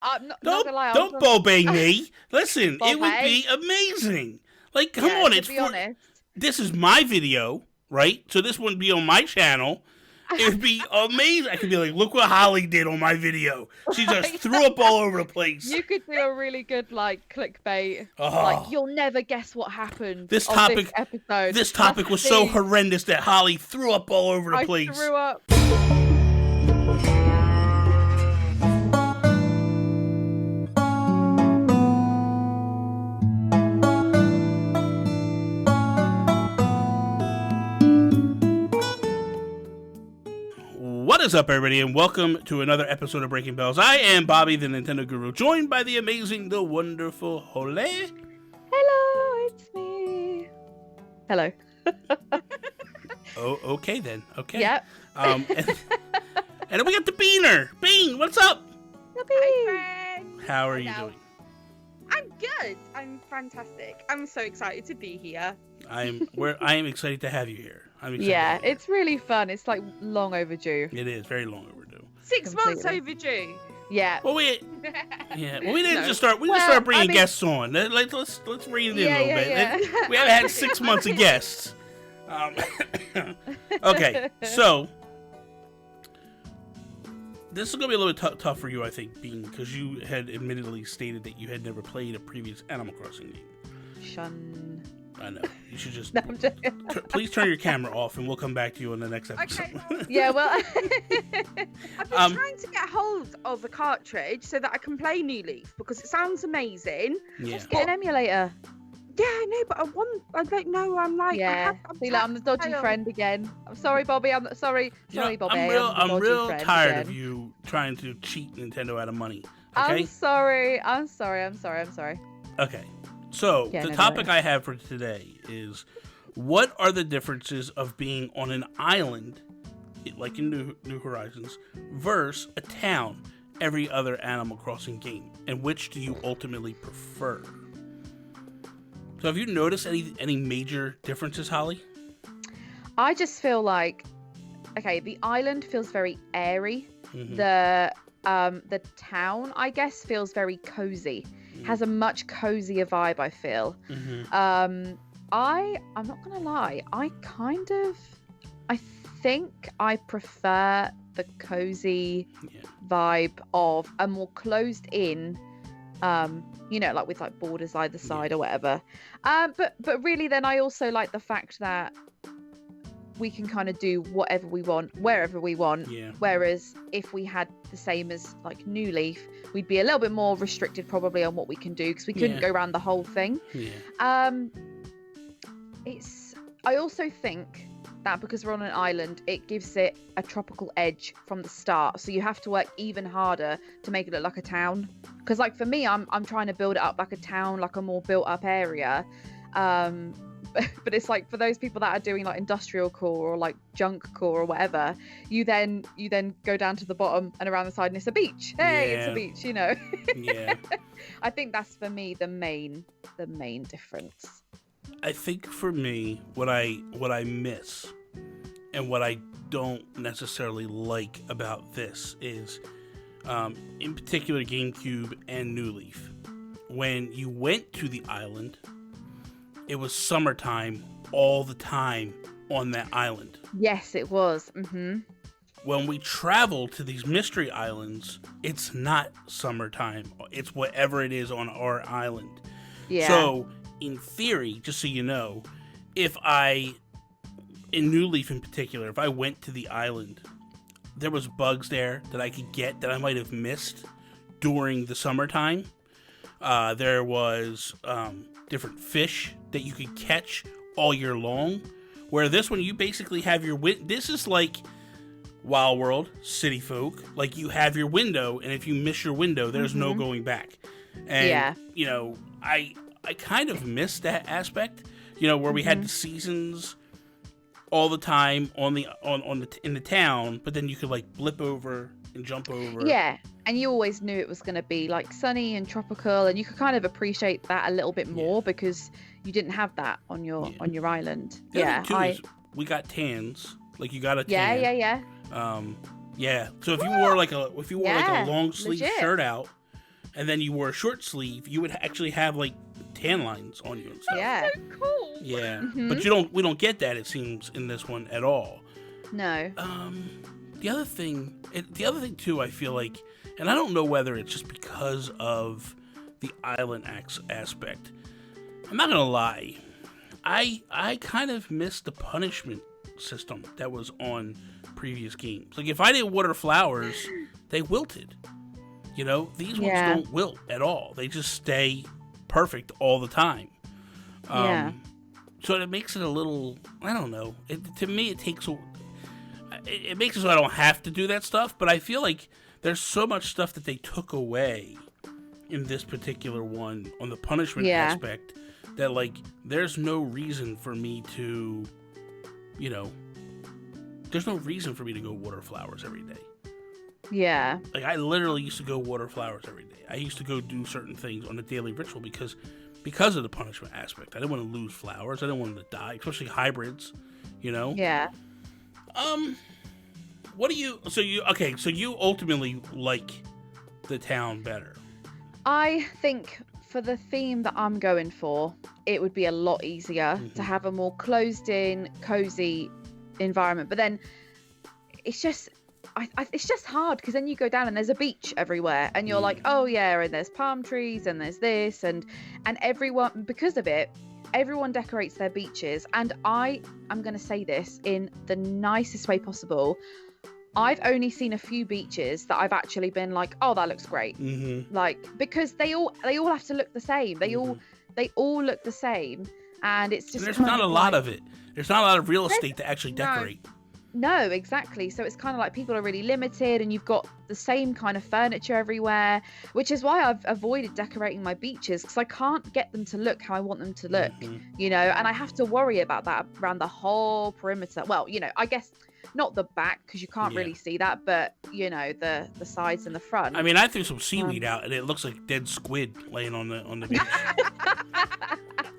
I'm not Don't gonna lie. don't bobay me. Listen, it would Bobay? be amazing. Like, come Yeah, on, to it's be for honest. this is my video, right? So this wouldn't be on my channel. It would be amazing. I could be like, look what Holly did on my video. She just threw up all over the place. You could do a really good like clickbait. Like, Oh, you'll never guess what happened this on this topic. episode. This topic was so See, horrendous that Holly threw up all over the I place. threw up. What is up, everybody, and welcome to another episode of Breaking Bells. I am Bobby, the Nintendo Guru, joined by the amazing, the wonderful Hole. Hello, it's me. Hello. Oh, okay then. Okay. Yep. And then we got the Beaner. Bean, what's up? Hi, friends. How are you Hello. doing? I'm good. I'm fantastic. I'm so excited to be here. I am excited to have you here. I'm excited. Yeah, to have it's really fun. It's like long overdue. you. It is very long overdue. 6 months Completely. overdue. Yeah. Well, we didn't No. just start. We just Well, start bringing I mean- guests on. Let's rein it in Yeah, a little yeah, bit. yeah. We haven't had 6 months of guests. Okay, so this is gonna be a little bit tough for you, I think, Bean, because you had admittedly stated that you had never played a previous Animal Crossing game. Shun. I know. You should just No, I'm joking. please turn your camera off, and we'll come back to you on the next episode. Okay. Yeah, well. I've been trying to get hold of a cartridge so that I can play New Leaf because it sounds amazing. Yeah. Get an emulator. Yeah, I know, but I don't know. I'm like, Yeah. See, like, I'm the dodgy failed. friend again. I'm sorry, Bobby. I'm sorry. You know, Sorry, Bobby. I'm the real dodgy friend tired again. of you trying to cheat Nintendo out of money. I'm Okay. sorry. I'm sorry. Okay. So Yeah, the no, topic no. I have for today is, what are the differences of being on an island, like in New Horizons, versus a town, every other Animal Crossing game, and which do you ultimately prefer? So have you noticed any major differences, Holly? I just feel like, okay, the island feels very airy. Mhm. The town, I guess, feels very cozy. Has a much cozier vibe, I feel. Mhm. I'm not gonna lie, I think I prefer the cozy Yeah. vibe of a more closed in, like with like borders either side or whatever. But really, then I also like the fact that we can kind of do whatever we want, wherever we want. Yeah. Whereas if we had the same as like New Leaf, we'd be a little bit more restricted probably on what we can do because we couldn't Yeah. go around the whole thing. Yeah. I also think that because we're on an island, it gives it a tropical edge from the start. So you have to work even harder to make it look like a town. Because like for me, I'm trying to build it up like a town, like a more built up area. But it's like for those people that are doing like industrial core or like junk core or whatever, you then go down to the bottom and around the side and it's a beach. Hey, it's Yeah. a beach, you know. Yeah. I think that's for me the main difference. I think for me, what I miss and what I don't necessarily like about this is, in particular, GameCube and New Leaf. When you went to the island, it was summertime all the time on that island. Yes, it was. When we travel to these mystery islands, it's not summertime. It's whatever it is on our island. Yeah. So, in theory, just so you know, if in New Leaf in particular, if I went to the island, there was bugs there that I could get that I might have missed during the summertime. There was different fish that you could catch all year long. Where this one, you basically have your this is like Wild World, City Folk. Like, you have your window, and if you miss your window, there's no going back. And, Yeah. I kind of miss that aspect, where we had the seasons all the time in the town, but then you could like blip over and jump over. Yeah, and you always knew it was going to be like sunny and tropical, and you could kind of appreciate that a little bit more because you didn't have that on your island. The other Yeah, thing, too, is we got tans. Like, you got a tan. yeah. Yeah. So if you wore like a long sleeve legit. shirt out, and then you wore a short sleeve, you would actually have like tan lines on you and stuff. Yeah. So cool. Yeah, Mhm. but we don't get that, it seems, in this one at all. No. The other thing too, I feel like, and I don't know whether it's just because of the island aspect. I'm not gonna lie, I kind of missed the punishment system that was on previous games. Like if I didn't water flowers, they wilted. You know, these ones don't wilt at all. They just stay perfect all the time. Yeah. So it makes it a little, I don't know. To me, it makes it so I don't have to do that stuff. But I feel like there's so much stuff that they took away in this particular one on the punishment aspect that, like, there's no reason for me to, you know, there's no reason for me to go water flowers every day. Yeah. Like, I literally used to go water flowers every day. I used to go do certain things on the daily ritual because of the punishment aspect. I didn't want to lose flowers. I didn't want them to die, especially hybrids, you know? Yeah. What do you... So you ultimately like the town better. I think for the theme that I'm going for, it would be a lot easier to have a more closed-in, cozy environment. But then it's just... it's just hard because then you go down and there's a beach everywhere and you're like, oh yeah, and there's palm trees and there's this and everyone, because of it, everyone decorates their beaches. And I'm going to say this in the nicest way possible. I've only seen a few beaches that I've actually been like, oh, that looks great. Like, because they all have to look the same. They all look the same. And it's just, and there's not a lot of it. There's not a lot of real estate to actually decorate. No, exactly. So it's kind of like people are really limited and you've got the same kind of furniture everywhere, which is why I've avoided decorating my beaches because I can't get them to look how I want them to look, you know, and I have to worry about that around the whole perimeter. Well, you know, I guess not the back because you can't really see that, but, you know, the sides and the front. I mean, I threw some seaweed out and it looks like dead squid laying on the beach.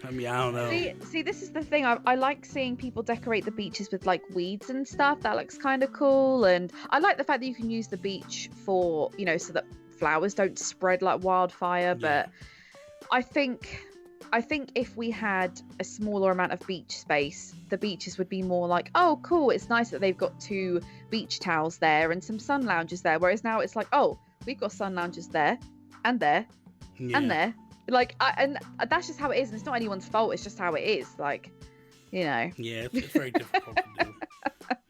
I mean, I don't know. See, this is the thing. I like seeing people decorate the beaches with like weeds and stuff. That looks kind of cool. And I like the fact that you can use the beach for, you know, so that flowers don't spread like wildfire. But I think if we had a smaller amount of beach space, the beaches would be more like, oh, cool. It's nice that they've got 2 beach towels there and some sun lounges there. Whereas now it's like, oh, we've got sun lounges there and there and there. Like, and that's just how it is, and it's not anyone's fault. It's just how it is. Like, you know. Yeah, it's very difficult to do.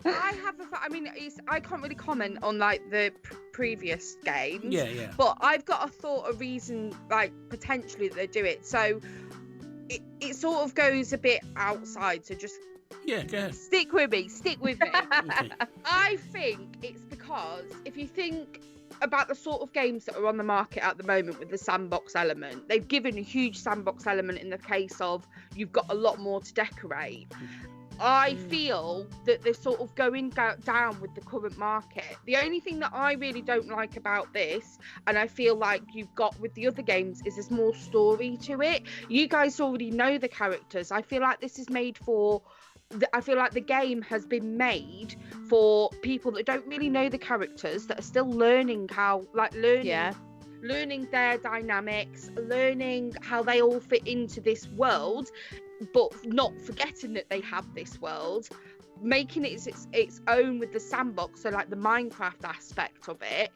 I can't really comment on like the previous games. Yeah. But I've got a thought, a reason, like potentially that they do it. So it sort of goes a bit outside. So just go ahead. Stick with me. Okay. I think it's because if you think about the sort of games that are on the market at the moment with the sandbox element, they've given a huge sandbox element in the case of you've got a lot more to decorate. I feel that they're sort of going down with the current market. The only thing that I really don't like about this, and I feel like you've got with the other games, is there's more story to it. You guys already know the characters. I feel like this is made for... I feel like the game has been made for people that don't really know the characters, that are still learning learning their dynamics, learning how they all fit into this world, but not forgetting that they have this world, making it its own with the sandbox, so like the Minecraft aspect of it,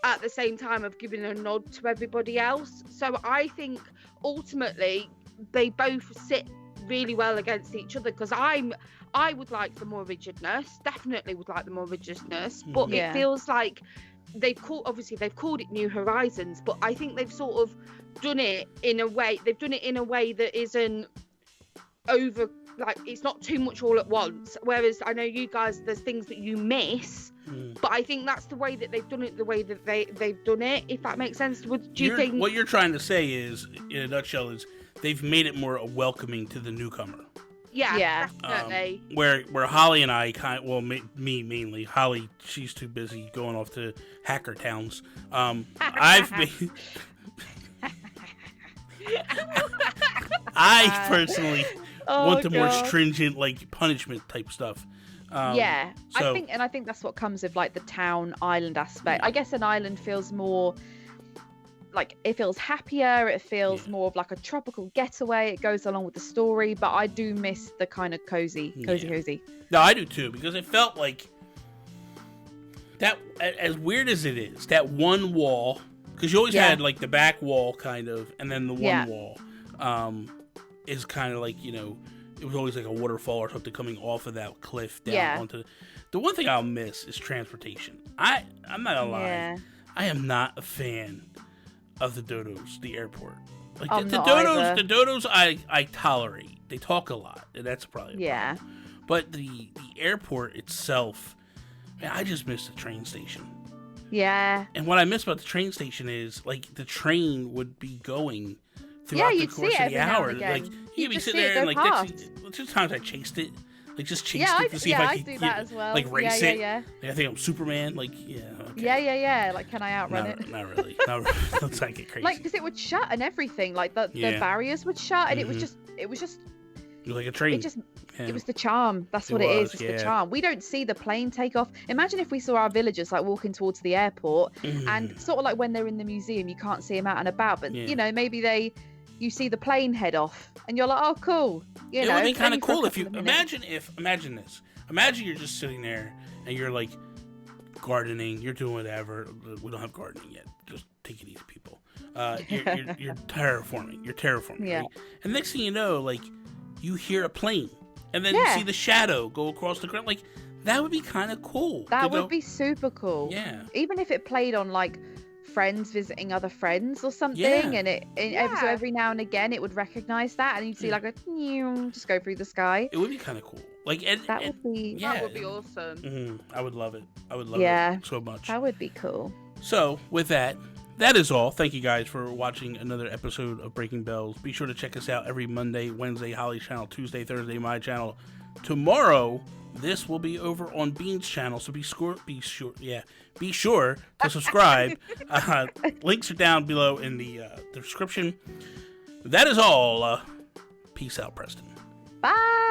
at the same time of giving a nod to everybody else. So I think ultimately they both sit really well against each other, because I would like the more rigidness, definitely would like the more rigidness, but it feels like they've called it New Horizons, but I think they've sort of done it in a way that isn't over, like it's not too much all at once, whereas I know you guys, there's things that you miss, but I think that's the way that they've done it, the way that they've done it, if that makes sense. Do you think what you're trying to say is, in a nutshell, is they've made it more welcoming to the newcomer? Yeah, definitely. Where Holly and I me mainly. Holly, she's too busy going off to hacker towns. I personally want the more stringent, like, punishment type stuff. I think that's what comes with like the town island aspect. I guess an island feels more like it feels happier. It feels Yeah. more of like a tropical getaway. It goes along with the story, but I do miss the kind of cozy. No, I do too, because it felt like that. As weird as it is, that one wall, because you always had like the back wall kind of, and then the one wall is kind of like, you know, it was always like a waterfall or something coming off of that cliff down onto. The one thing I'll miss is transportation. I'm not gonna lie, I am not a fan of the Dodos, the airport. Like the Dodos, I tolerate. They talk a lot, and that's probably a problem. But the airport itself, man, I just miss the train station. Yeah. And what I miss about the train station is like the train would be going throughout the course of the hour. Like you'd be sitting there and like two times I chased it. Like just chased it to see if I could do that as well. Like race it. Like, I think I'm Superman. Like okay. Yeah. Like, can I outrun it? Not really. Let's not get crazy. Like, because it would shut and everything. Like the barriers would shut, and it was just. It was like a train. It was the charm. That's what it is. It's the charm. We don't see the plane take off. Imagine if we saw our villagers like walking towards the airport, and sort of like when they're in the museum, you can't see them out and about, but you know, maybe you see the plane head off, and you're like, oh, cool. It would be kind of cool if you imagine this. Imagine you're just sitting there and you're like gardening. You're doing whatever. We don't have gardening yet. Just take it easy, people. You're terraforming. Right? And next thing you know, like you hear a plane, and then you see the shadow go across the ground. Like that would be kind of cool. That would be super cool. Yeah. Even if it played on like friends visiting other friends or something, and every now and again it would recognize that, and you'd see like a just go through the sky. It would be kind of cool. Like that would be awesome. Mm-hmm. I would love it. I would love it so much. That would be cool. So with that is all. Thank you guys for watching another episode of Breaking Bells. Be sure to check us out every Monday, Wednesday, Holly's channel, Tuesday, Thursday, my channel. Tomorrow, this will be over on Bean's channel, so be sure to subscribe. Links are down below in the description. That is all. Peace out, Preston. Bye.